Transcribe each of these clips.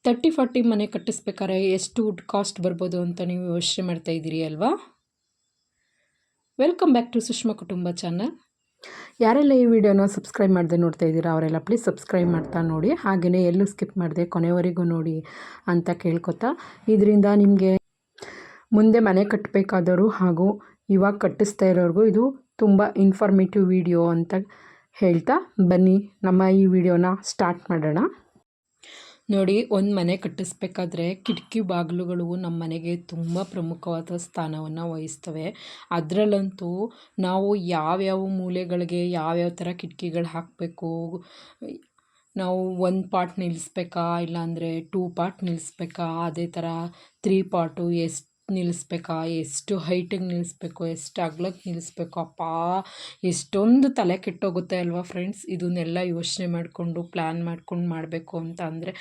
30-40 ಮನೆ ಕಟ್ಟಿಸ್ಬೇಕಾದ್ರೆ ಎಷ್ಟು wood cost ಬರ್ಬೋದು ಅಂತ ನೀವು ಯೋಚನೆ ಮಾಡ್ತಾ ಇದ್ದೀರಿ ಅಲ್ವಾ? ವೆಲ್ಕಮ್ ಬ್ಯಾಕ್ ಟು ಸುಷ್ಮಾ ಕುಟುಂಬ ಚಾನಲ್. ಯಾರೆಲ್ಲ ಈ ವಿಡಿಯೋನ ಸಬ್ಸ್ಕ್ರೈಬ್ ಮಾಡದೆ ನೋಡ್ತಾ ಇದ್ದೀರಾ ಅವರೆಲ್ಲ ಪ್ಲೀಸ್ ಸಬ್ಸ್ಕ್ರೈಬ್ ಮಾಡ್ತಾ ನೋಡಿ, ಹಾಗೆಯೇ ಎಲ್ಲೂ ಸ್ಕಿಪ್ ಮಾಡದೆ ಕೊನೆವರೆಗೂ ನೋಡಿ ಅಂತ ಕೇಳ್ಕೊತಾ, ಇದರಿಂದ ನಿಮಗೆ ಮುಂದೆ ಮನೆ ಕಟ್ಟಬೇಕಾದವರು ಹಾಗೂ ಇವಾಗ ಕಟ್ಟಿಸ್ತಾ ಇರೋರಿಗೂ ಇದು ತುಂಬ ಇನ್ಫಾರ್ಮೇಟಿವ್ ವಿಡಿಯೋ ಅಂತ ಹೇಳ್ತಾ ಬನ್ನಿ ನಮ್ಮ ಈ ವಿಡಿಯೋನ ಸ್ಟಾರ್ಟ್ ಮಾಡೋಣ. ನೋಡಿ, ಒಂದು ಮನೆ ಕಟ್ಟಿಸ್ಬೇಕಾದ್ರೆ ಕಿಟಕಿ ಬಾಗಿಲುಗಳು ನಮ್ಮ ಮನೆಗೆ ತುಂಬ ಪ್ರಮುಖವಾದ ಸ್ಥಾನವನ್ನು ವಹಿಸ್ತವೆ. ಅದರಲ್ಲಂತೂ ನಾವು ಯಾವ್ಯಾವ ಮೂಲೆಗಳಿಗೆ ಯಾವ್ಯಾವ ಥರ ಕಿಟಕಿಗಳು ಹಾಕಬೇಕು, ನಾವು 1 ಪಾರ್ಟ್ ನಿಲ್ಲಿಸ್ಬೇಕಾ ಇಲ್ಲಾಂದರೆ 2 ಪಾರ್ಟ್ ನಿಲ್ಲಿಸ್ಬೇಕಾ, ಅದೇ ಥರ 3 ಪಾರ್ಟು ಎಷ್ಟು ನಿಲ್ಲಿಸ್ಬೇಕಾ, ಎಷ್ಟು ಹೈಟಿಗೆ ನಿಲ್ಲಿಸ್ಬೇಕು, ಎಷ್ಟು ಅಗಲಕ್ಕೆ ನಿಲ್ಲಿಸ್ಬೇಕು, ಅಪ್ಪಾ ಎಷ್ಟೊಂದು ತಲೆ ಕೆಟ್ಟೋಗುತ್ತೆ ಅಲ್ವಾ ಫ್ರೆಂಡ್ಸ್. ಇದನ್ನೆಲ್ಲ ಯೋಚನೆ ಮಾಡಿಕೊಂಡು ಪ್ಲ್ಯಾನ್ ಮಾಡ್ಕೊಂಡು ಮಾಡಬೇಕು ಅಂತ ಅಂದರೆ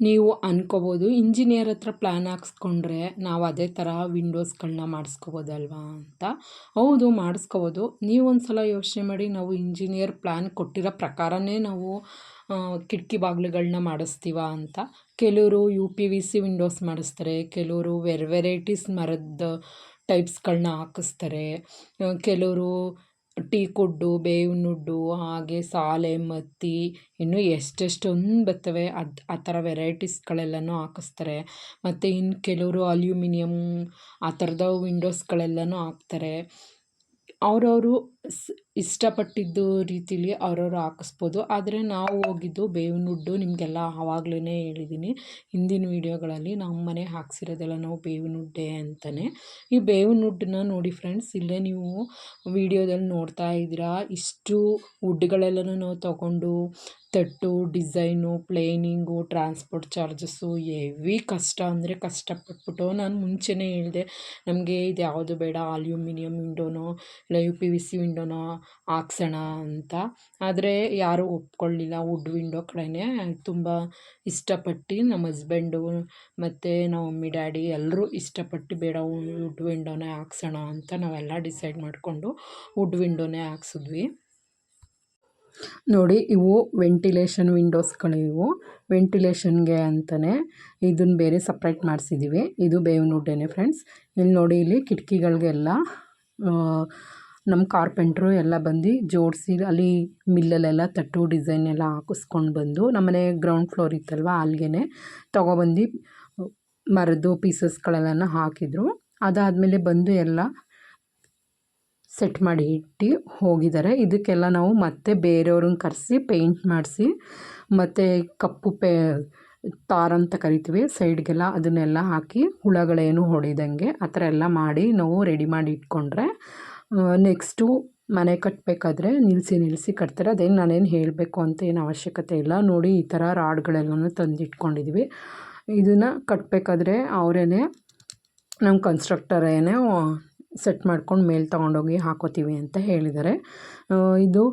ನೀವು ಅಂದ್ಕೋಬೋದು ಇಂಜಿನಿಯರ್ ಹತ್ರ ಪ್ಲ್ಯಾನ್ ಹಾಕ್ಸ್ಕೊಂಡ್ರೆ ನಾವು ಅದೇ ಥರ ವಿಂಡೋಸ್ಗಳನ್ನ ಮಾಡಿಸ್ಕೋಬೋದಲ್ವಾ ಅಂತ. ಹೌದು, ಮಾಡಿಸ್ಕೋಬೋದು. ನೀವು ಒಂದು ಸಲ ಯೋಚನೆ ಮಾಡಿ, ನಾವು ಇಂಜಿನಿಯರ್ ಪ್ಲ್ಯಾನ್ ಕೊಟ್ಟಿರೋ ಪ್ರಕಾರನೇ ನಾವು ಕಿಟಕಿ ಬಾಗಿಲುಗಳನ್ನ ಮಾಡಿಸ್ತೀವ ಅಂತ. ಕೆಲವರು UPVC ವಿಂಡೋಸ್ ಮಾಡಿಸ್ತಾರೆ, ಕೆಲವರು ವೆರೈಟೀಸ್ ಮರದ ಟೈಪ್ಸ್ಗಳನ್ನ ಹಾಕಿಸ್ತಾರೆ, ಕೆಲವರು ಟೀಕುಡ್ಡು, ಬೇವಿನ ವುಡ್ಡು, ಹಾಗೆ ಸಾಲೆ, ಮತ್ತಿ, ಇನ್ನೂ ಎಷ್ಟೆಷ್ಟೊಂದು ಬರ್ತವೆ ಆ ಥರ ವೆರೈಟೀಸ್ಗಳೆಲ್ಲನೂ ಹಾಕಿಸ್ತಾರೆ. ಮತ್ತು ಇನ್ನು ಕೆಲವರು ಅಲ್ಯೂಮಿನಿಯಮ್ ಆ ಥರದ ವಿಂಡೋಸ್ಗಳೆಲ್ಲನೂ ಹಾಕ್ತಾರೆ. ಅವರವರು ಇಷ್ಟಪಟ್ಟಿದ್ದು ರೀತಿಲಿ ಅವರವರು ಹಾಕಿಸ್ಬೋದು. ಆದರೆ ನಾವು ಹೋಗಿದ್ದು ಬೇವಿನ ವುಡ್ಡು, ನಿಮಗೆಲ್ಲ ಆವಾಗಲೇ ಹೇಳಿದ್ದೀನಿ ಹಿಂದಿನ ವೀಡಿಯೋಗಳಲ್ಲಿ. ನಮ್ಮ ಮನೆ ಹಾಕ್ಸಿರೋದೆಲ್ಲ ನಾವು ಬೇವಿನ ವುಡ್ಡೇ ಅಂತಲೇ. ಈ ಬೇವಿನ ವುಡ್ಡನ್ನ ನೋಡಿ ಫ್ರೆಂಡ್ಸ್, ಇಲ್ಲೇ ನೀವು ವೀಡಿಯೋದಲ್ಲಿ ನೋಡ್ತಾ ಇದ್ದೀರಾ. ಇಷ್ಟು ವುಡ್ಗಳೆಲ್ಲನೂ ನಾವು ತಗೊಂಡು ತಟ್ಟು, design, planning, transport charges heavy ಕಷ್ಟ ಅಂದರೆ ಕಷ್ಟಪಟ್ಬಿಟ್ಟು ನಾನು ಮುಂಚೆನೇ ಹೇಳಿದೆ ನಮಗೆ ಇದು ಯಾವುದು ಬೇಡ, ಅಲ್ಯೂಮಿನಿಯಂ ವಿಂಡೋನೋ ಇಲ್ಲ UPVC ವಿಂಡೋನೋ ಹಾಕ್ಸೋಣ ಅಂತ. ಆದರೆ ಯಾರೂ ಒಪ್ಕೊಳ್ಳಿಲ್ಲ. ವುಡ್ ವಿಂಡೋ ಕಡೆನೇ ತುಂಬ ಇಷ್ಟಪಟ್ಟು ನಮ್ಮ ಹಸ್ಬೆಂಡು ಮತ್ತು ನಮ್ಮ ಮಮ್ಮಿ ಡ್ಯಾಡಿ ಎಲ್ಲರೂ ಇಷ್ಟಪಟ್ಟು ಬೇಡ ವುಡ್ ವಿಂಡೋನೇ ಹಾಕ್ಸೋಣ ಅಂತ ನಾವೆಲ್ಲ ಡಿಸೈಡ್ ಮಾಡಿಕೊಂಡು ವುಡ್ ವಿಂಡೋನೇ ಹಾಕ್ಸಿದ್ವಿ. ನೋಡಿ, ಇವು ವೆಂಟಿಲೇಷನ್ ವಿಂಡೋಸ್ಗಳು. ಇವು ವೆಂಟಿಲೇಷನ್ಗೆ ಅಂತಲೇ ಇದನ್ನು ಬೇರೆ ಸಪ್ರೇಟ್ ಮಾಡಿಸಿದ್ದೀವಿ. ಇದು ಬೇವಿನ ವುಡ್ಡೇ ಫ್ರೆಂಡ್ಸ್. ಇಲ್ಲಿ ನೋಡಿ, ಇಲ್ಲಿ ಕಿಟಕಿಗಳಿಗೆಲ್ಲ ನಮ್ಮ ಕಾರ್ಪೆಂಟ್ರು ಎಲ್ಲ ಬಂದು ಜೋಡಿಸಿ ಅಲ್ಲಿ ಮಿಲ್ಲಲ್ಲೆಲ್ಲ ತಟ್ಟು ಡಿಸೈನ್ ಎಲ್ಲ ಹಾಕಿಸ್ಕೊಂಡು ಬಂದು ನಮ್ಮನೆ ಗ್ರೌಂಡ್ ಫ್ಲೋರ್ ಇತ್ತಲ್ವ ಅಲ್ಲಿಗೆ ತೊಗೊಬಂದು ಮರದ್ದು ಪೀಸಸ್ಗಳೆಲ್ಲನ ಹಾಕಿದರು. ಅದಾದಮೇಲೆ ಬಂದು ಎಲ್ಲ ಸೆಟ್ ಮಾಡಿ ಇಟ್ಟು ಹೋಗಿದ್ದಾರೆ. ಇದಕ್ಕೆಲ್ಲ ನಾವು ಮತ್ತೆ ಬೇರೆಯವ್ರನ್ನ ಕರೆಸಿ ಪೇಂಟ್ ಮಾಡಿಸಿ, ಮತ್ತು ಕಪ್ಪು ತಾರ್ ಅಂತ ಕರಿತೀವಿ ಸೈಡ್ಗೆಲ್ಲ, ಅದನ್ನೆಲ್ಲ ಹಾಕಿ ಹುಳಗಳೇನು ಹೊಡಿದಂಗೆ ಆ ಥರ ಎಲ್ಲ ಮಾಡಿ ನಾವು ರೆಡಿ ಮಾಡಿ ಇಟ್ಕೊಂಡ್ರೆ ನೆಕ್ಸ್ಟು ಮನೆ ಕಟ್ಟಬೇಕಾದ್ರೆ ನಿಲ್ಲಿಸಿ ಕಟ್ತಾರೆ. ಅದೇನು ನಾನೇನು ಹೇಳಬೇಕು ಅಂತ ಏನು ಅವಶ್ಯಕತೆ ಇಲ್ಲ. ನೋಡಿ, ಈ ಥರ ರಾಡ್ಗಳೆಲ್ಲನೂ ತಂದಿಟ್ಕೊಂಡಿದ್ವಿ. ಇದನ್ನು ಕಟ್ಟಬೇಕಾದ್ರೆ ಅವರೇ ನಮ್ಮ ಕನ್ಸ್ಟ್ರಕ್ಟರೇನೇ ಸೆಟ್ ಮಾಡ್ಕೊಂಡು ಮೇಲೆ ತೊಗೊಂಡೋಗಿ ಹಾಕೋತೀವಿ ಅಂತ ಹೇಳಿದ್ದಾರೆ. ಇದು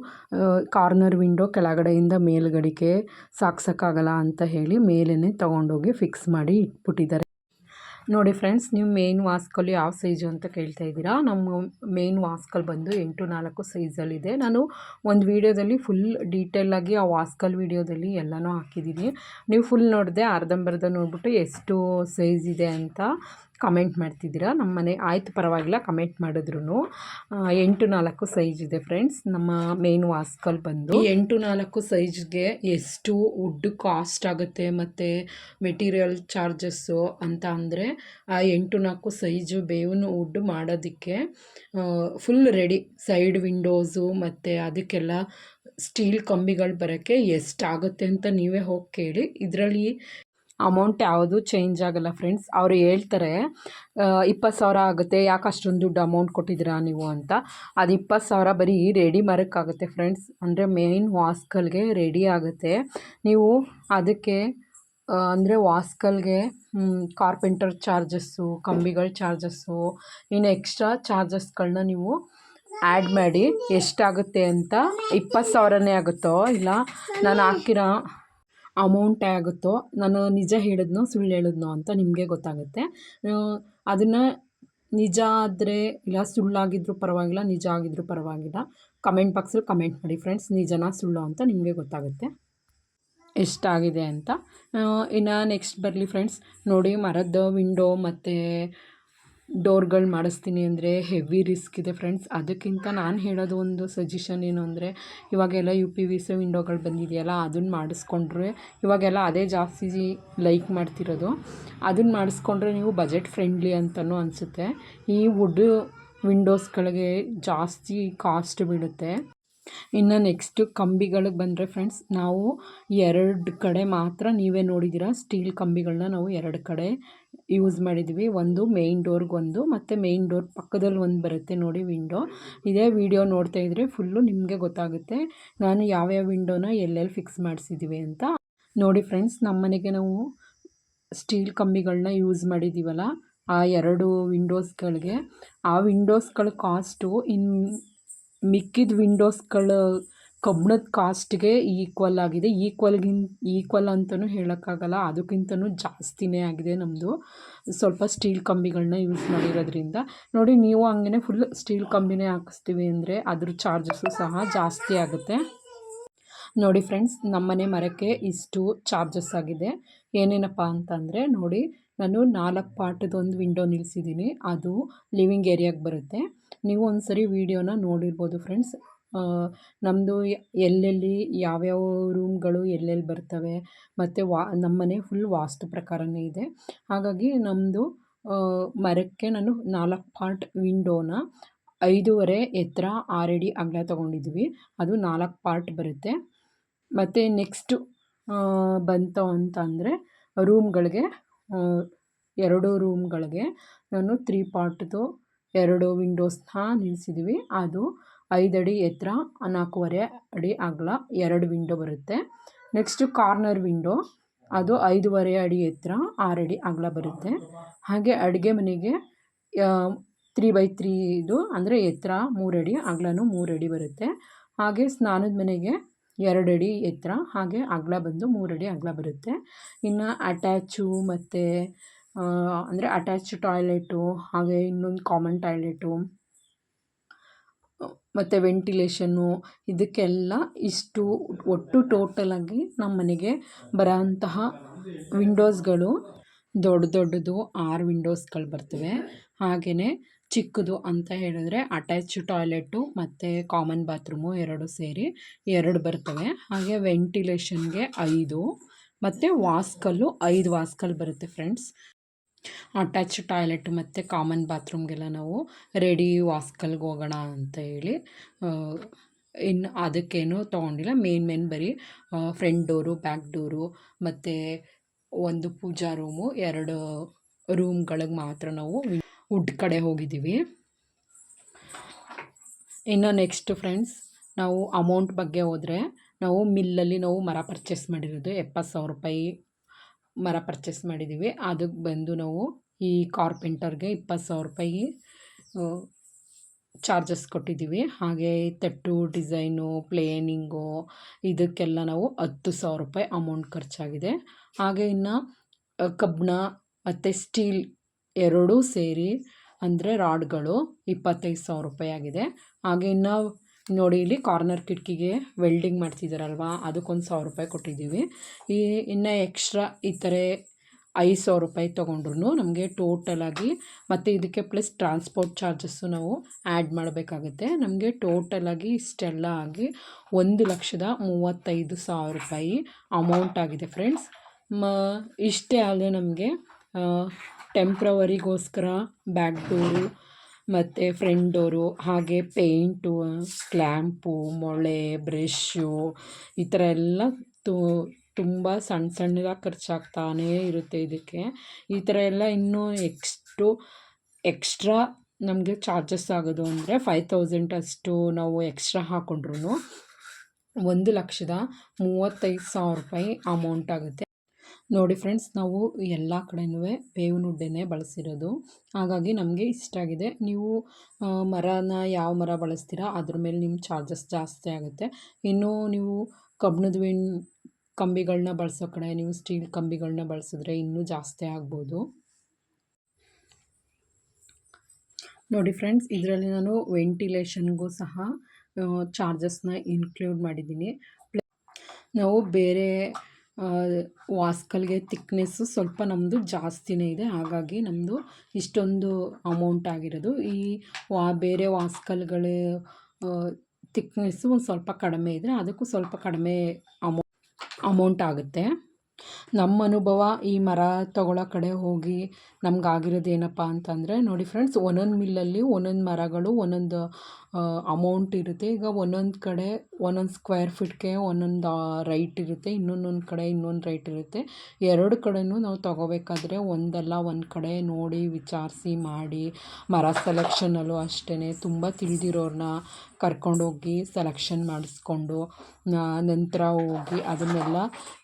ಕಾರ್ನರ್ ವಿಂಡೋ ಕೆಳಗಡೆಯಿಂದ ಮೇಲ್ಗಡೆಗೆ ಸಾಕ್ಸೋಕ್ಕಾಗಲ್ಲ ಅಂತ ಹೇಳಿ ಮೇಲೇ ತೊಗೊಂಡೋಗಿ ಫಿಕ್ಸ್ ಮಾಡಿ ಇಟ್ಬಿಟ್ಟಿದ್ದಾರೆ. ನೋಡಿ ಫ್ರೆಂಡ್ಸ್, ನೀವು ಮೇನ್ ವಾಸ್ಕಲ್ ಯಾವ ಸೈಜು ಅಂತ ಕೇಳ್ತಾ ಇದ್ದೀರಾ. ನಮ್ಮ ಮೇನ್ ವಾಸ್ಕಲ್ ಬಂದು 8x4 ಸೈಜಲ್ಲಿದೆ. ನಾನು ಒಂದು ವೀಡಿಯೋದಲ್ಲಿ ಫುಲ್ ಡೀಟೇಲಾಗಿ ಆ ವಾಸ್ಕಲ್ ವೀಡಿಯೋದಲ್ಲಿ ಎಲ್ಲನೂ ಹಾಕಿದ್ದೀನಿ. ನೀವು ಫುಲ್ ನೋಡಿದೆ ಅರ್ಧಂಬರ್ಧ ನೋಡ್ಬಿಟ್ಟು ಎಷ್ಟು ಸೈಜ್ ಇದೆ ಅಂತ ಕಮೆಂಟ್ ಮಾಡ್ತಿದ್ದೀರಾ. ನಮ್ಮ ಮನೆ ಆಯಿತು ಪರವಾಗಿಲ್ಲ, ಕಮೆಂಟ್ ಮಾಡಿದ್ರು 8x4 ಸೈಜ್ ಇದೆ ಫ್ರೆಂಡ್ಸ್. ನಮ್ಮ ಮೇನ್ ವಾಸ್ಕಲ್ ಬಂದು 8x4 ಸೈಜ್ಗೆ ಎಷ್ಟು ವುಡ್ ಕಾಸ್ಟ್ ಆಗುತ್ತೆ ಮತ್ತು ಮೆಟೀರಿಯಲ್ ಚಾರ್ಜಸ್ಸು ಅಂತ ಅಂದರೆ ಆ 8x4 ಸೈಜು ಬೇವಿನ ವುಡ್ ಮಾಡೋದಕ್ಕೆ ಫುಲ್ ರೆಡಿ ಸೈಡ್ ವಿಂಡೋಸು ಮತ್ತು ಅದಕ್ಕೆಲ್ಲ ಸ್ಟೀಲ್ ಕಂಬಿಗಳು ಬರೋಕ್ಕೆ ಎಷ್ಟಾಗುತ್ತೆ ಅಂತ ನೀವೇ ಹೋಗಿ ಕೇಳಿ. ಇದರಲ್ಲಿ ಅಮೌಂಟ್ ಯಾವುದು ಚೇಂಜ್ ಆಗೋಲ್ಲ ಫ್ರೆಂಡ್ಸ್. ಅವರು ಹೇಳ್ತಾರೆ 20,000 ಆಗುತ್ತೆ, ಯಾಕೆ ಅಷ್ಟೊಂದು ದುಡ್ಡು ಅಮೌಂಟ್ ಕೊಟ್ಟಿದ್ದೀರಾ ನೀವು ಅಂತ. ಅದು 20,000 ಬರೀ ರೆಡಿ ಮರಕ್ಕಾಗುತ್ತೆ ಫ್ರೆಂಡ್ಸ್. ಅಂದರೆ ಮೇನ್ ವಾಸ್ಕಲ್ಗೆ ರೆಡಿ ಆಗುತ್ತೆ. ನೀವು ಅದಕ್ಕೆ ಅಂದರೆ ವಾಸ್ಕಲ್ಗೆ ಕಾರ್ಪೆಂಟರ್ ಚಾರ್ಜಸ್ಸು, ಕಂಬಿಗಳ ಚಾರ್ಜಸ್ಸು, ಇನ್ನು ಎಕ್ಸ್ಟ್ರಾ ಚಾರ್ಜಸ್ಗಳನ್ನ ನೀವು ಆ್ಯಡ್ ಮಾಡಿ ಎಷ್ಟಾಗುತ್ತೆ ಅಂತ. 20,000ನೇ ಆಗುತ್ತೋ ಇಲ್ಲ ನಾನು ಹಾಕಿರೋ ಅಮೌಂಟೇ ಆಗುತ್ತೋ, ನಾನು ನಿಜ ಹೇಳಿದ್ನೋ ಸುಳ್ಳು ಹೇಳಿದ್ನೋ ಅಂತ ನಿಮಗೆ ಗೊತ್ತಾಗುತ್ತೆ. ಅದನ್ನು ನಿಜ ಆದರೆ ಇಲ್ಲ ಸುಳ್ಳಾಗಿದ್ದರೂ ಪರವಾಗಿಲ್ಲ, ನಿಜ ಆಗಿದ್ದರೂ ಪರವಾಗಿಲ್ಲ, ಕಮೆಂಟ್ ಬಾಕ್ಸಲ್ಲಿ ಕಮೆಂಟ್ ಮಾಡಿ ಫ್ರೆಂಡ್ಸ್, ನಿಜನಾ ಸುಳ್ಳು ಅಂತ ನಿಮಗೆ ಗೊತ್ತಾಗುತ್ತೆ. ಎಷ್ಟಾಗಿದೆ ಅಂತ. ಇನ್ನು ನೆಕ್ಸ್ಟ್ ಬರಲಿ ಫ್ರೆಂಡ್ಸ್, ನೋಡಿ ಮರದ ವಿಂಡೋ ಮತ್ತು ಡೋರ್ಗಳು ಮಾಡಿಸ್ತೀನಿ ಅಂದರೆ ಹೆವಿ ರಿಸ್ಕ್ ಇದೆ ಫ್ರೆಂಡ್ಸ್. ಅದಕ್ಕಿಂತ ನಾನು ಹೇಳೋದು ಒಂದು ಸಜೆಷನ್ ಏನು ಅಂದರೆ, ಇವಾಗೆಲ್ಲ UPVC ವಿಂಡೋಗಳು ಬಂದಿದೆಯಲ್ಲ, ಅದನ್ನು ಮಾಡಿಸ್ಕೊಂಡ್ರೆ ಇವಾಗೆಲ್ಲ ಅದೇ ಜಾಸ್ತಿ ಲೈಕ್ ಮಾಡ್ತಿರೋದು. ಅದನ್ನು ಮಾಡಿಸ್ಕೊಂಡ್ರೆ ನೀವು ಬಜೆಟ್ ಫ್ರೆಂಡ್ಲಿ ಅಂತಲೂ ಅನಿಸುತ್ತೆ. ಈ ವುಡ್ ವಿಂಡೋಸ್ಗಳಿಗೆ ಜಾಸ್ತಿ ಕಾಸ್ಟ್ ಬೀಳುತ್ತೆ. ಇನ್ನು ನೆಕ್ಸ್ಟು ಕಂಬಿಗಳಿಗೆ ಬಂದರೆ ಫ್ರೆಂಡ್ಸ್, ನಾವು 2 ಕಡೆ ಮಾತ್ರ, ನೀವೇ ನೋಡಿದ್ದೀರ ಸ್ಟೀಲ್ ಕಂಬಿಗಳನ್ನ ನಾವು 2 ಕಡೆ ಯೂಸ್ ಮಾಡಿದ್ವಿ. ಒಂದು ಮೇಯ್ನ್ ಡೋರ್ಗೊಂದು ಮತ್ತು ಮೇಯ್ನ್ ಡೋರ್ ಪಕ್ಕದಲ್ಲಿ ಒಂದು ಬರುತ್ತೆ ನೋಡಿ ವಿಂಡೋ. ಇದೇ ವಿಡಿಯೋ ನೋಡ್ತಾ ಇದ್ದರೆ ಫುಲ್ಲು ನಿಮಗೆ ಗೊತ್ತಾಗುತ್ತೆ ನಾನು ಯಾವ್ಯಾವ ವಿಂಡೋನ ಎಲ್ಲೆಲ್ಲಿ ಫಿಕ್ಸ್ ಮಾಡಿಸಿದ್ದೀವಿ ಅಂತ. ನೋಡಿ ಫ್ರೆಂಡ್ಸ್, ನಮ್ಮ ಮನೆಗೆ ನಾವು ಸ್ಟೀಲ್ ಕಂಬಿಗಳನ್ನ ಯೂಸ್ ಮಾಡಿದ್ದೀವಲ್ಲ, ಆ 2 ವಿಂಡೋಸ್ಗಳಿಗೆ, ಆ ವಿಂಡೋಸ್ಗಳ ಕಾಸ್ಟು ಮಿಕ್ಕಿದ ವಿಂಡೋಸ್ಗಳ ಕಬ್ಬಿಣದ ಕಾಸ್ಟ್ಗೆ ಈಕ್ವಲ್ ಆಗಿದೆ. ಈಕ್ವಲ್ ಅಂತಲೂ ಹೇಳೋಕ್ಕಾಗಲ್ಲ, ಅದಕ್ಕಿಂತನೂ ಜಾಸ್ತಿನೇ ಆಗಿದೆ ನಮ್ಮದು, ಸ್ವಲ್ಪ ಸ್ಟೀಲ್ ಕಂಬಿಗಳನ್ನ ಯೂಸ್ ಮಾಡಿರೋದ್ರಿಂದ. ನೋಡಿ, ನೀವು ಹಂಗೆ ಫುಲ್ ಸ್ಟೀಲ್ ಕಂಬಿನೇ ಹಾಕಿಸ್ತೀವಿ ಅಂದರೆ ಅದ್ರ ಚಾರ್ಜಸ್ಸು ಸಹ ಜಾಸ್ತಿ ಆಗುತ್ತೆ. ನೋಡಿ ಫ್ರೆಂಡ್ಸ್, ನಮ್ಮನೆ ಮರಕ್ಕೆ ಇಷ್ಟು ಚಾರ್ಜಸ್ ಆಗಿದೆ. ಏನೇನಪ್ಪ ಅಂತಂದರೆ, ನೋಡಿ, ನಾನು 4 ಪಾರ್ಟದೊಂದು ವಿಂಡೋ ನಿಲ್ಲಿಸಿದ್ದೀನಿ. ಅದು ಲಿವಿಂಗ್ ಏರಿಯಾಗೆ ಬರುತ್ತೆ. ನೀವು ಒಂದು ಸರಿ ವೀಡಿಯೋನ ನೋಡಿರ್ಬೋದು ಫ್ರೆಂಡ್ಸ್. ನಮ್ಮದು ಎಲ್ಲೆಲ್ಲಿ ಯಾವ್ಯಾವ ರೂಮ್ಗಳು ಎಲ್ಲೆಲ್ಲಿ ಬರ್ತವೆ, ಮತ್ತು ನಮ್ಮನೆ ಫುಲ್ ವಾಸ್ತು ಪ್ರಕಾರನೇ ಇದೆ. ಹಾಗಾಗಿ ನಮ್ಮದು ಮರಕ್ಕೆ ನಾನು 4 ಪಾರ್ಟ್ ವಿಂಡೋನ 5.5 ಎತ್ತರ 6 ಅಡಿ ಅಗಲ ತೊಗೊಂಡಿದ್ವಿ. ಅದು 4 ಪಾರ್ಟ್ ಬರುತ್ತೆ. ಮತ್ತು ನೆಕ್ಸ್ಟು ಬಂತು ಅಂತಂದರೆ ರೂಮ್ಗಳಿಗೆ, 2 ರೂಮ್ಗಳಿಗೆ ನಾನು 3 ಪಾರ್ಟ್ದು 2 ವಿಂಡೋಸ್ನ ನಿಲ್ಲಿಸಿದ್ವಿ. ಅದು 5 ಅಡಿ ಎತ್ತರ 4.5 ಅಡಿ ಅಗಲ 2 ವಿಂಡೋ ಬರುತ್ತೆ. ನೆಕ್ಸ್ಟು ಕಾರ್ನರ್ ವಿಂಡೋ, ಅದು 5.5 ಅಡಿ ಎತ್ತರ 6 ಅಡಿ ಅಗಲ ಬರುತ್ತೆ. ಹಾಗೆ ಅಡುಗೆ ಮನೆಗೆ 3x3 ಇದು, ಅಂದರೆ ಎತ್ತರ 3 ಅಡಿ ಅಗಲನೂ 3 ಅಡಿ ಬರುತ್ತೆ. ಹಾಗೆ ಸ್ನಾನದ ಮನೆಗೆ 2 ಅಡಿ ಎತ್ತರ, ಹಾಗೆ ಅಗಲ ಬಂದು 3 ಅಡಿ ಅಗಲ ಬರುತ್ತೆ. ಇನ್ನು ಅಟ್ಯಾಚು ಮತ್ತು ಅಂದರೆ ಅಟ್ಯಾಚ್ ಟಾಯ್ಲೆಟು, ಹಾಗೆ ಇನ್ನೊಂದು ಕಾಮನ್ ಟಾಯ್ಲೆಟು ಮತ್ತು ವೆಂಟಿಲೇಷನ್ನು, ಇದಕ್ಕೆಲ್ಲ ಇಷ್ಟು ಒಟ್ಟು ಟೋಟಲಾಗಿ ನಮ್ಮ ಮನೆಗೆ ಬರೋ ಅಂತಹ ವಿಂಡೋಸ್ಗಳು ದೊಡ್ಡದು 6 ವಿಂಡೋಸ್ಗಳು ಬರ್ತವೆ. ಹಾಗೆಯೇ ಚಿಕ್ಕದು ಅಂತ ಹೇಳಿದ್ರೆ ಅಟ್ಯಾಚ್ ಟಾಯ್ಲೆಟು ಮತ್ತು ಕಾಮನ್ ಬಾತ್ರೂಮು 2 ಸೇರಿ 2 ಬರ್ತವೆ. ಹಾಗೆ ವೆಂಟಿಲೇಷನ್ಗೆ 5 ಮತ್ತು ವಾಸ್ಕಲ್ಲು 5 ವಾಸ್ಕಲ್ ಬರುತ್ತೆ ಫ್ರೆಂಡ್ಸ್. ಅಟ್ಯಾಚ್ ಟಾಯ್ಲೆಟ್ ಮತ್ತು ಕಾಮನ್ ಬಾತ್ರೂಮ್ಗೆಲ್ಲ ನಾವು ರೆಡಿ ವಾಸ್ಕಲ್ಗೆ ಹೋಗೋಣ ಅಂತ ಹೇಳಿ ಇನ್ನು ಅದಕ್ಕೇನು ತೊಗೊಂಡಿಲ್ಲ. ಮೇನ್ ಬರೀ ಫ್ರಂಟ್ ಡೋರು, ಬ್ಯಾಕ್ ಡೋರು ಮತ್ತು ಒಂದು ಪೂಜಾ ರೂಮು, 2 ರೂಮ್ಗಳಿಗೆ ಮಾತ್ರ ನಾವು ವುಡ್ ಕಡೆ ಹೋಗಿದ್ದೀವಿ. ಇನ್ನು ನೆಕ್ಸ್ಟ್ ಫ್ರೆಂಡ್ಸ್, ನಾವು ಅಮೌಂಟ್ ಬಗ್ಗೆ ಹೋದರೆ, ನಾವು ಮಿಲ್ಲಲ್ಲಿ ನಾವು ಮರ ಪರ್ಚೇಸ್ ಮಾಡಿರೋದು 70,000 ರೂಪಾಯಿ ಮರ ಪರ್ಚೇಸ್ ಮಾಡಿದ್ದೀವಿ. ಅದಕ್ಕೆ ಬಂದು ನಾವು ಈ ಕಾರ್ಪೆಂಟರ್ಗೆ 20,000 ರೂಪಾಯಿ ಚಾರ್ಜಸ್ ಕೊಟ್ಟಿದ್ದೀವಿ. ಹಾಗೆ ತಟ್ಟು ಡಿಸೈನು, ಪ್ಲೇನಿಂಗು, ಇದಕ್ಕೆಲ್ಲ ನಾವು 10,000 ರೂಪಾಯಿ ಅಮೌಂಟ್ ಖರ್ಚಾಗಿದೆ. ಹಾಗೆ ಇನ್ನು ಕಬ್ಬಿಣ ಮತ್ತು ಸ್ಟೀಲ್ 2 ಸೇರಿ ಅಂದರೆ ರಾಡ್ಗಳು 25,000 ರೂಪಾಯಿ ಆಗಿದೆ. ಹಾಗೆ ಇನ್ನು ನೋಡಿ, ಇಲ್ಲಿ ಕಾರ್ನರ್ ಕಿಟಕಿಗೆ ವೆಲ್ಡಿಂಗ್ ಮಾಡ್ತಿದ್ದಾರಲ್ವ, ಅದಕ್ಕೊಂದು 1,000 ರೂಪಾಯಿ ಕೊಟ್ಟಿದ್ದೀವಿ. ಇನ್ನು ಎಕ್ಸ್ಟ್ರಾ ಈ ಥರ 5,000 ರೂಪಾಯಿ ತೊಗೊಂಡ್ರು ನಮಗೆ ಟೋಟಲಾಗಿ, ಮತ್ತು ಇದಕ್ಕೆ ಪ್ಲಸ್ ಟ್ರಾನ್ಸ್ಪೋರ್ಟ್ ಚಾರ್ಜಸ್ಸು ನಾವು ಆ್ಯಡ್ ಮಾಡಬೇಕಾಗುತ್ತೆ. ನಮಗೆ ಟೋಟಲಾಗಿ ಇಷ್ಟೆಲ್ಲ ಆಗಿ 1,35,000 ರೂಪಾಯಿ ಅಮೌಂಟ್ ಆಗಿದೆ ಫ್ರೆಂಡ್ಸ್. ಇಷ್ಟೇ ಅಲ್ಲದೆ ನಮಗೆ ಟೆಂಪ್ರವರಿಗೋಸ್ಕರ ಬ್ಯಾಕ್ ಡೋರು ಮತ್ತು ಫ್ರಂಟ್ ಡೋರು, ಹಾಗೆ ಪೇಂಟು, ಕ್ಲ್ಯಾಂಪು, ಮೊಳೆ, ಬ್ರಷ್ಷು, ಈ ಥರ ಎಲ್ಲ ತುಂಬ ಸಣ್ಣದಾಗಿ ಖರ್ಚಾಗ್ತಾನೇ ಇರುತ್ತೆ ಇದಕ್ಕೆ. ಈ ಥರ ಎಲ್ಲ ಇನ್ನೂ ಎಕ್ಸ್ಟ್ರಾ ನಮಗೆ ಚಾರ್ಜಸ್ ಆಗೋದು ಅಂದರೆ 5,000 ಅಷ್ಟು ನಾವು ಎಕ್ಸ್ಟ್ರಾ ಹಾಕ್ಕೊಂಡ್ರು 1,35,000 ರೂಪಾಯಿ ಅಮೌಂಟ್ ಆಗುತ್ತೆ. ನೋಡಿ ಫ್ರೆಂಡ್ಸ್, ನಾವು ಎಲ್ಲ ಕಡೆನೂ ಬೇವಿನ ಉಡ್ಡೆನೇ ಬಳಸಿರೋದು, ಹಾಗಾಗಿ ನಮಗೆ ಇಷ್ಟ ಆಗಿದೆ. ನೀವು ಮರನ ಯಾವ ಮರ ಬಳಸ್ತೀರಾ ಅದ್ರ ಮೇಲೆ ನಿಮ್ಮ ಚಾರ್ಜಸ್ ಜಾಸ್ತಿ ಆಗುತ್ತೆ. ಇನ್ನು ನೀವು ಕಬ್ಬಿಣದ ಕಂಬಿಗಳನ್ನ ಬಳಸೋ ಕಡೆ ನೀವು ಸ್ಟೀಲ್ ಕಂಬಿಗಳನ್ನ ಬಳಸಿದ್ರೆ ಇನ್ನೂ ಜಾಸ್ತಿ ಆಗ್ಬೋದು. ನೋಡಿ ಫ್ರೆಂಡ್ಸ್, ಇದರಲ್ಲಿ ನಾನು ವೆಂಟಿಲೇಷನ್ಗೂ ಸಹ ಚಾರ್ಜಸ್ನ ಇನ್ಕ್ಲೂಡ್ ಮಾಡಿದ್ದೀನಿ. ನಾವು ಬೇರೆ ವಾಸ್ಕಲ್ಗೆ ತಿಕ್ನೆಸ್ಸು ಸ್ವಲ್ಪ ನಮ್ಮದು ಜಾಸ್ತಿನೇ ಇದೆ, ಹಾಗಾಗಿ ನಮ್ಮದು ಇಷ್ಟೊಂದು ಅಮೌಂಟ್ ಆಗಿರೋದು. ಈ ಬೇರೆ ವಾಸ್ಕಲ್ಗಳು ತಿಕ್ನೆಸ್ಸು ಒಂದು ಸ್ವಲ್ಪ ಕಡಿಮೆ ಇದ್ದರೆ ಅದಕ್ಕೂ ಸ್ವಲ್ಪ ಕಡಿಮೆ ಅಮೌಂಟ್ ಆಗುತ್ತೆ. ನಮ್ಮ ಅನುಭವ ಈ ಮರ ತಗೊಳ್ಳೋ ಕಡೆ ಹೋಗಿ ನಮಗಾಗಿರೋದು ಏನಪ್ಪ ಅಂತಂದರೆ, ನೋಡಿ ಫ್ರೆಂಡ್ಸ್, ಒಂದೊಂದು ಮಿಲ್ಲಲ್ಲಿ ಒಂದೊಂದು ಮರಗಳು ಒಂದೊಂದು ಅಮೌಂಟ್ ಇರುತ್ತೆ. ಈಗ ಒಂದೊಂದು ಕಡೆ ಒಂದೊಂದು ಸ್ಕ್ವೇರ್ ಫೀಟ್ಗೆ ಒಂದೊಂದು ರೈಟ್ ಇರುತ್ತೆ, ಇನ್ನೊಂದೊಂದು ಕಡೆ ಇನ್ನೊಂದು ರೈಟ್ ಇರುತ್ತೆ. ಎರಡು ಕಡೆಯೂ ನಾವು ತೊಗೋಬೇಕಾದ್ರೆ ಒಂದಲ್ಲ ಒಂದು ಕಡೆ ನೋಡಿ ವಿಚಾರಿಸಿ ಮಾಡಿ, ಮರ ಸೆಲೆಕ್ಷನಲ್ಲೂ ಅಷ್ಟೇ ತುಂಬ ತಿಳಿದಿರೋರನ್ನ ಕರ್ಕೊಂಡೋಗಿ ಸೆಲೆಕ್ಷನ್ ಮಾಡಿಸ್ಕೊಂಡು ನಂತರ ಹೋಗಿ ಅದನ್ನೆಲ್ಲ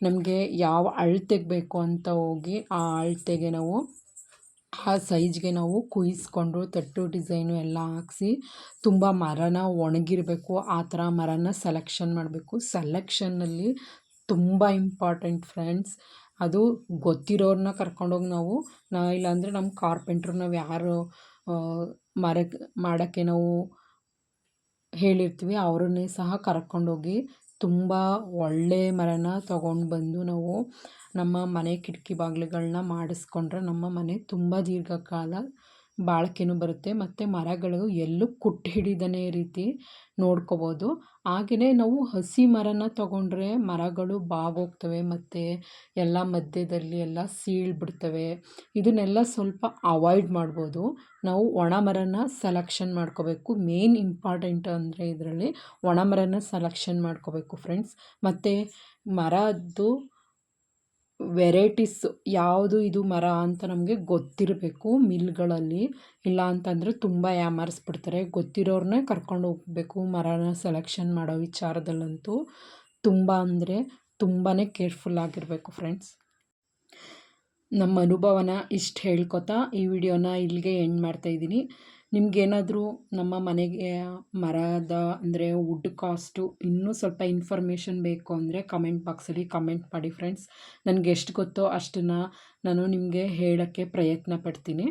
ನಮಗೆ ಯಾವ ಅಳತೆಗೆ ಬೇಕು ಅಂತ ಹೋಗಿ ಆ ಅಳತೆಗೆ ನಾವು ಆ ಸೈಜ್ಗೆ ನಾವು ಕುಯ್ಸ್ಕೊಂಡು ತಟ್ಟು ಡಿಸೈನು ಎಲ್ಲ ಹಾಕ್ಸಿ ತುಂಬ ಮರನ ಒಣಗಿರಬೇಕು, ಆ ಥರ ಮರನ ಸೆಲೆಕ್ಷನ್ ಮಾಡಬೇಕು. ಸೆಲೆಕ್ಷನ್ನಲ್ಲಿ ತುಂಬ ಇಂಪಾರ್ಟೆಂಟ್ ಫ್ರೆಂಡ್ಸ್. ಅದು ಗೊತ್ತಿರೋರನ್ನ ಕರ್ಕೊಂಡೋಗಿ ನಾವು ಇಲ್ಲಾಂದರೆ ನಮ್ಮ ಕಾರ್ಪೆಂಟ್ರು ನಾವು ಯಾರು ಮರಕ್ಕೆ ಮಾಡೋಕ್ಕೆ ನಾವು ಹೇಳಿರ್ತೀವಿ ಅವರನ್ನೇ ಸಹ ಕರ್ಕೊಂಡೋಗಿ ತುಂಬ ಒಳ್ಳೆಯ ಮರನ ತೊಗೊಂಡು ಬಂದು ನಾವು ನಮ್ಮ ಮನೆ ಕಿಟಕಿ ಬಾಗಿಲುಗಳನ್ನ ಮಾಡಿಸ್ಕೊಂಡ್ರೆ ನಮ್ಮ ಮನೆ ತುಂಬ ದೀರ್ಘಕಾಲ ಬಾಳಿಕೆನೂ ಬರುತ್ತೆ. ಮತ್ತು ಮರಗಳು ಎಲ್ಲೂ ಕುಟ್ಟು ಹಿಡಿದನೇ ರೀತಿ ನೋಡ್ಕೋಬೋದು. ಹಾಗೆಯೇ ನಾವು ಹಸಿ ಮರನ ತೊಗೊಂಡ್ರೆ ಮರಗಳು ಬಾಗೋಗ್ತವೆ ಮತ್ತು ಎಲ್ಲ ಮಧ್ಯದಲ್ಲಿ ಎಲ್ಲ ಸೀಳ್ಬಿಡ್ತವೆ. ಇದನ್ನೆಲ್ಲ ಸ್ವಲ್ಪ ಅವಾಯ್ಡ್ ಮಾಡ್ಬೋದು. ನಾವು ಒಣ ಮರನ ಸೆಲೆಕ್ಷನ್ ಮಾಡ್ಕೋಬೇಕು. ಮೇನ್ ಇಂಪಾರ್ಟೆಂಟ್ ಅಂದರೆ ಇದರಲ್ಲಿ ಒಣ ಮರನ ಸೆಲೆಕ್ಷನ್ ಮಾಡ್ಕೋಬೇಕು ಫ್ರೆಂಡ್ಸ್. ಮತ್ತು ಮರದ್ದು ವೆರೈಟೀಸ್ ಯಾವುದು ಇದು ಮರ ಅಂತ ನಮಗೆ ಗೊತ್ತಿರಬೇಕು ಮಿಲ್ಗಳಲ್ಲಿ. ಇಲ್ಲ ಅಂತಂದರೆ ತುಂಬ ಯಾಮಾರಿಸ್ಬಿಡ್ತಾರೆ. ಗೊತ್ತಿರೋರನ್ನೇ ಕರ್ಕೊಂಡು ಹೋಗಬೇಕು ಮರನ ಸೆಲೆಕ್ಷನ್ ಮಾಡೋ ವಿಚಾರದಲ್ಲಂತೂ. ತುಂಬ ಅಂದರೆ ತುಂಬಾ ಕೇರ್ಫುಲ್ ಆಗಿರಬೇಕು ಫ್ರೆಂಡ್ಸ್. ನಮ್ಮ ಅನುಭವನ ಇಷ್ಟು ಹೇಳ್ಕೊತಾ ಈ ವಿಡಿಯೋನ ಇಲ್ಲಿಗೆ ಎಂಡ್ ಮಾಡ್ತಾಯಿದ್ದೀನಿ. ನಿಮಗೇನಾದರೂ ನಮ್ಮ ಮನೆಗೆ ಮರದ ಅಂದರೆ ವುಡ್ ಕಾಸ್ಟು ಇನ್ನೂ ಸ್ವಲ್ಪ ಇನ್ಫಾರ್ಮೇಷನ್ ಬೇಕು ಅಂದರೆ ಕಮೆಂಟ್ ಬಾಕ್ಸಲ್ಲಿ ಕಮೆಂಟ್ ಮಾಡಿ ಫ್ರೆಂಡ್ಸ್. ನನಗೆ ಎಷ್ಟು ಗೊತ್ತೋ ಅಷ್ಟನ್ನು ನಾನು ನಿಮಗೆ ಹೇಳೋಕ್ಕೆ ಪ್ರಯತ್ನ ಪಡ್ತೀನಿ.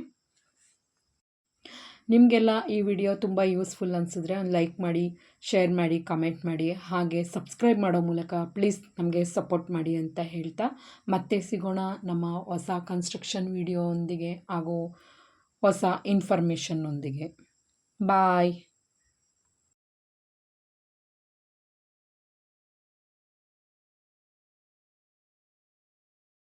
ನಿಮಗೆಲ್ಲ ಈ ವಿಡಿಯೋ ತುಂಬ ಯೂಸ್ಫುಲ್ ಅನಿಸಿದ್ರೆ ಒಂದು ಲೈಕ್ ಮಾಡಿ, ಶೇರ್ ಮಾಡಿ, ಕಮೆಂಟ್ ಮಾಡಿ, ಹಾಗೆ ಸಬ್ಸ್ಕ್ರೈಬ್ ಮಾಡೋ ಮೂಲಕ ಪ್ಲೀಸ್ ನಮಗೆ ಸಪೋರ್ಟ್ ಮಾಡಿ ಅಂತ ಹೇಳ್ತಾ ಮತ್ತೆ ಸಿಗೋಣ ನಮ್ಮ ಹೊಸ ಕನ್ಸ್ಟ್ರಕ್ಷನ್ ವಿಡಿಯೋ ಒಂದಿಗೆ ಹಾಗೂ ಹೊಸ ಇನ್ಫಾರ್ಮೇಷನ್ನೊಂದಿಗೆ. ಬಾಯ್.